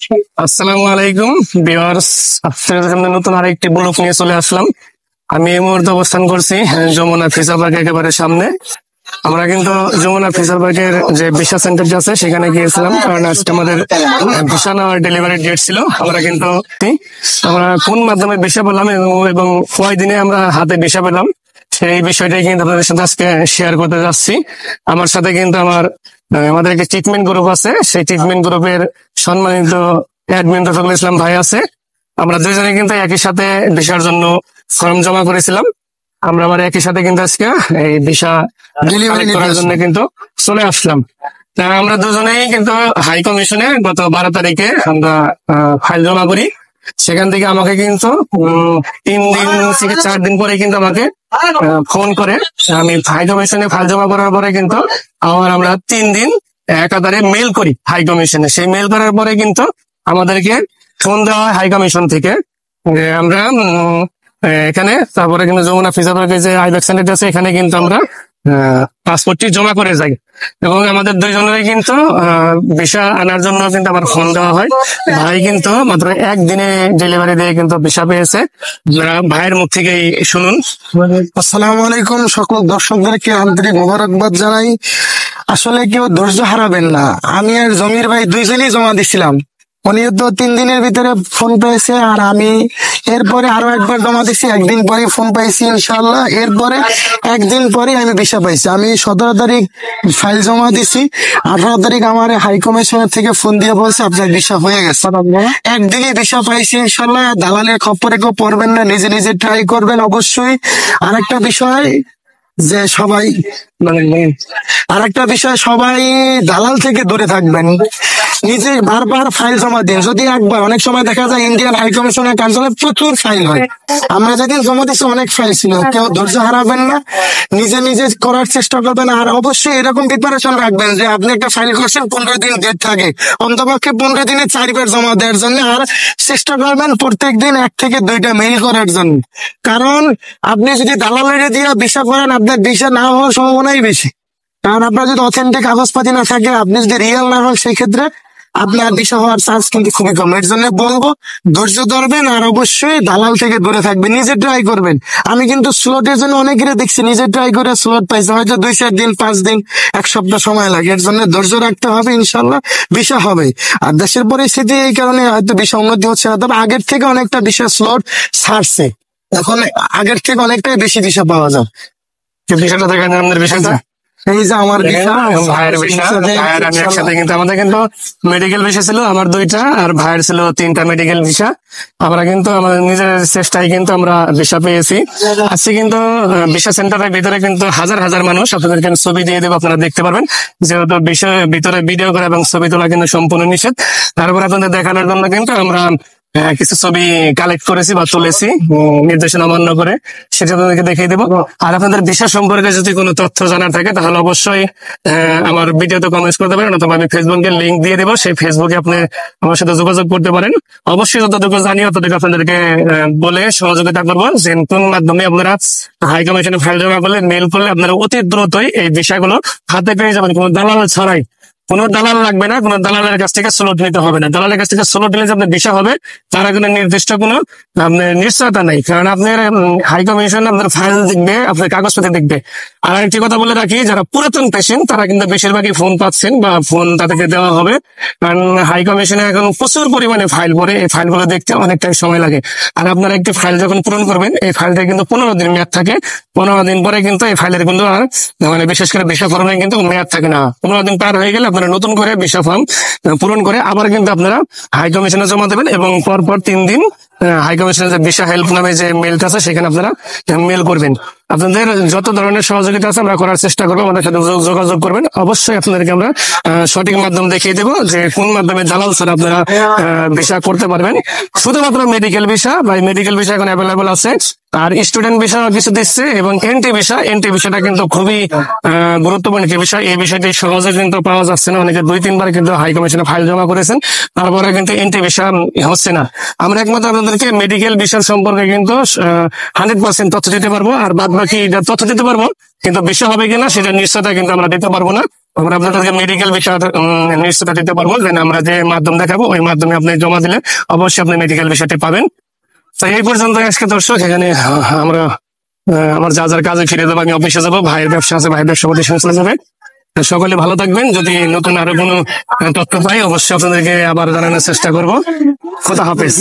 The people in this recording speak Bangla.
আসসালামু আলাইকুম ভিউয়ার্স, আপনাদের সামনে নতুন আরেকটি ব্লগ নিয়ে চলে আসলাম। আমি এই মুহূর্তে অবস্থান করছি যমুনা ফিচার পার্কের একেবারে সামনে। আমরা কিন্তু যমুনা ফিচার পার্কের যে ভিসা সেন্টারটা আছে সেখানে গিয়েছিলাম, কারণ আজকে আমাদের ভিসা নেওয়ার ডেলিভারি ডেট ছিল। আমরা কোন মাধ্যমে ভিসা পেলাম এবং কয় দিনে আমরা হাতে ভিসা পেলাম সেই বিষয়টাই কিন্তু আপনাদের সাথে আজকে শেয়ার করতে যাচ্ছি। আমার সাথে কিন্তু আমাদের একটা ট্রিটমেন্ট গ্রুপ আছে, সেই ট্রিটমেন্ট গ্রুপের সম্মানিত অ্যাডমিন রফিকুল ইসলাম ভাই আছে। আমরা দুজনে কিন্তু একই সাথে ভিসার জন্য ফর্ম জমা করেছিলাম। আমরা আবার একই সাথে কিন্তু আজকে এই ভিসা ডেলিভারি করার জন্য কিন্তু চলে আসলাম। তা আমরা দুজনেই কিন্তু হাই কমিশনে গত 12 তারিখে আমরা ফাইল জমা করি। সেখান থেকে আমাকে কিন্তু 3 দিন থেকে 4 দিন পরে কিন্তু আমাকে ফোন করে। আমি হাই কমিশনে ফাইল জমা করার পরে কিন্তু আমরা 3 দিন একাধারে মেল করি হাই কমিশনে। সেই মেল করার পরে কিন্তু আমাদেরকে ফোন দেওয়া হয় হাই কমিশন থেকে যে আমরা এখানে, তারপরে কিন্তু যমুনা ফিচার পার্কের যে আইব্যাক সেন্টার আছে এখানে কিন্তু আমরা পাসপোর্টটি জমা করে যাই। এবং আমাদের দুইজনেরই কিন্তু ভিসা আনার জন্য কিন্তু আমার ফোন দেওয়া হয়। ভাই কিন্তু মাত্র একদিনে ডেলিভারি দিয়ে কিন্তু ভিসা পেয়েছে। ভাইয়ের মুখ থেকেই শুনুন। আসসালামু আলাইকুম, সকল দর্শকদেরকে আন্তরিক মোবারকবাদ জানাই। আসলে কেউ ধৈর্য হারাবেন না। আমি আর জমির ভাই দুইজনেই জমা দিছিলাম। উনিও তো 3 দিনের ভিতরে ফোন পেয়েছে, আর আমি এরপরে আরো একবার জমা দিছি, একদিন পরে ফোন পাইছি ইনশাল্লাহ। এরপরে একদিন পরে আমি ভিসা পাইছি। আমি 17 তারিখ ফাইল জমা দিছি, 18 তারিখ আমার হাই কমিশনার থেকে ফোন দিয়ে বলছে আপনার ভিসা হয়ে গেছে। একদিকে ভিসা পাইছি ইনশাল্লাহ। দালালের খপ্পরে কেউ পড়বেন না, নিজে নিজে ট্রাই করবেন অবশ্যই। আরেকটা বিষয় যে সবাই দালাল থেকে দূরে থাকবেন। নিজে বারবার ফাইল জমা দিন। যদি একবার, অনেক সময় দেখা যায় ইন্ডিয়ান হাই কমিশনের কার্যালয়ে প্রচুর ফাইল হয়। আমরা যেদিন জমা দিচ্ছি অনেক ফাইল ছিল। কেউ ধৈর্য হারাবেন না, নিজে নিজে করার চেষ্টা করবেন। আর অবশ্যই এরকম প্রিপারেশন রাখবেন যে আপনি একটা ফাইল করছেন, 15 দিন ডেট থাকে, অন্তপক্ষে 15 দিনে 4 বার জমা দেওয়ার জন্য। আর চেষ্টা করবেন প্রত্যেক দিন 1 থেকে 2টা মেইল করার জন্য। কারণ আপনি যদি দালালের দিয়ে ভিসা করেন, আপনার ভিসা না হওয়ার সম্ভাবনাই বেশি। কারণ আপনার যদি অথেন্টিক কাগজপাতি না থাকে, আপনি যদি রিয়েল না হন, সেই ক্ষেত্রে আপনার ভিসা হওয়ার চান্স কিন্তু খুবই কম। এর জন্য বলবো ধৈর্য ধরবেন, আর অবশ্যই দালাল থেকে দূরে থাকবেন, নিজে ট্রাই করবেন। আমি কিন্তু স্লটের জন্য অনেকের দেখছি নিজে ট্রাই করে স্লট পাইছে, হয়তো 2-4 দিন, 5 দিন, 1 সপ্তাহ সময় লাগে। এর জন্য ধৈর্য রাখতে হবে, ইনশাল্লাহ ভিসা হবে। আর দেশের পরিস্থিতি এই কারণে হয়তো ভিসা উন্নতি হচ্ছে না, তবে আগের থেকে অনেকটা ভিসা স্লট ছাড়ছে। এখন আগের থেকে অনেকটাই বেশি ভিসা পাওয়া যায়। বিষয়টা দেখেন, আমাদের বিষয়টা এই যে আমার ভাইয়ের ভিসা, ভাইয়ের আমি একসাথে কিন্তু আমাদের কিন্তু মেডিকেল ভিসা ছিল আমার 2টা, আর ভাইয়ের ছিল 3টা মেডিকেল ভিসা। আমরা কিন্তু আমাদের নিজের চেষ্টায় কিন্তু আমরা ভিসা পেয়েছি। আজকে কিন্তু ভিসা সেন্টারের ভিতরে কিন্তু হাজার হাজার মানুষ। আপনাদেরকে ছবি দিয়ে দেবো, আপনারা দেখতে পারবেন। যেহেতু ভিতরে ভিডিও করা এবং ছবি তোলা কিন্তু সম্পূর্ণ নিষেধ। তারপর আপনাদের দেখানোর জন্য কিন্তু আমরা কিছু ছবি কালেক্ট করেছি বা তুলেছি নির্দেশনা অমান্য করে, সেটা আপনাদেরকে দেখিয়ে দেবো। আর আপনাদের ভিসা সম্পর্কে যদি কোনো তথ্য জানার থাকে তাহলে অবশ্যই আমার ভিডিওতে কমেন্টস করতে পারেন, অথবা আমি ফেসবুকে লিঙ্ক দিয়ে দেবো, সেই ফেসবুকে আপনি আমার সাথে যোগাযোগ করতে পারেন। অবশ্যই যতটুকু জানি ততটুকু আপনাদেরকে বলে সহযোগিতা করবো, যে কোন মাধ্যমে আপনারা হাই কমিশনে ফাইল জমা করলে, মেল করলে আপনারা অতি দ্রুতই এই ভিসাগুলো হাতে পেয়ে যাবেন, কোনো দালাল ছাড়াই। কোনো দালাল লাগবে না, কোনো দালালের কাছ থেকে স্লট নিতে হবে না। দালালের কাছ থেকে স্লট নিলে যে আপনার ভিসা হবে তারা কোনো নির্দিষ্ট কোনো আপনার নিশ্চয়তা নেই, কারণ আপনার হাই কমিশন আপনার ফাইল দেখবে, আপনার কাগজপত্র দেখবে। আর একটি কথা বলে রাখি, যারা পুরাতন পেশেন্ট তারা কিন্তু বেশিরভাগই ফোন পাচ্ছেন বা ফোন তাদেরকে দেওয়া হবে, কারণ হাই কমিশনে এখন প্রচুর পরিমাণে ফাইল পড়ে। এই ফাইলগুলো দেখতে অনেকটাই সময় লাগে। আর আপনারা একটি ফাইল যখন পূরণ করবেন, এই ফাইলটা কিন্তু 15 দিন মেয়াদ থাকে। 15 দিন পরে কিন্তু এই ফাইলের কিন্তু আর বিশেষ করে ভিসা ফর্মে কিন্তু মেয়াদ থাকে না। 15 দিন পার হয়ে গেলে আপনারা নতুন করে ভিসা ফর্ম পূরণ করে আবার কিন্তু আপনারা হাই কমিশনে জমা দেবেন, এবং পরপর 3 দিন হাই কমিশনের যে ভিসা হেল্প নামে যে মেলটা আছে সেখানে আপনারা মেল করবেন। আপনাদের যত ধরনের সহযোগিতা আছে আমরা করার চেষ্টা করবো, আমাদের সাথে যোগাযোগ করবেন। অবশ্যই আপনাদেরকে আমরা সঠিক মাধ্যম দেখিয়ে দেবো যে কোন মাধ্যমে দালাল ছাড়া আপনারা ভিসা করতে পারবেন। শুধুমাত্র মেডিকেল ভিসা বা মেডিকেল ভিসা এখন অ্যাভেলেবল আছে, আর স্টুডেন্ট ভিসা কিছু দিচ্ছে, এবং এনটি ভিসাটা কিন্তু খুবই গুরুত্বপূর্ণ একটি বিষয়। এই বিষয়টি সহজে কিন্তু পাওয়া যাচ্ছে না। অনেকে 2-3 বার কিন্তু হাই কমিশনে ফাইল জমা করেছেন, তারপরে কিন্তু এনটি ভিসা হচ্ছে না। আমরা একমাত্র আপনাদেরকে মেডিকেল ভিসার সম্পর্কে কিন্তু 100% তথ্য দিতে পারবো, আর বাদ বাকি তথ্য দিতে পারবো, কিন্তু ভিসা হবে কিনা সেটা নিশ্চয়তা কিন্তু আমরা দিতে পারবো না। আমরা আপনাদেরকে মেডিকেল বিষয় নিশ্চয়তা দিতে পারবো, যে আমরা যে মাধ্যম দেখাবো ওই মাধ্যমে আপনি জমা দিলে অবশ্যই আপনি মেডিকেল বিষয়টি পাবেন। তো এই পর্যন্ত আজকে দর্শক, এখানে আমরা আমার যা যার কাজে ফিরে যাবো, আমি অফিসে যাবো, ভাইয়ের ব্যবসা আছে, ভাইয়ের ব্যবসা প্রতিষ্ঠানে চলে যাবে। তো সকলে ভালো থাকবেন। যদি নতুন আরো কোনো তথ্য পাই অবশ্যই আপনাদেরকে আবার জানানোর চেষ্টা করবো। খোদা হাফেজ।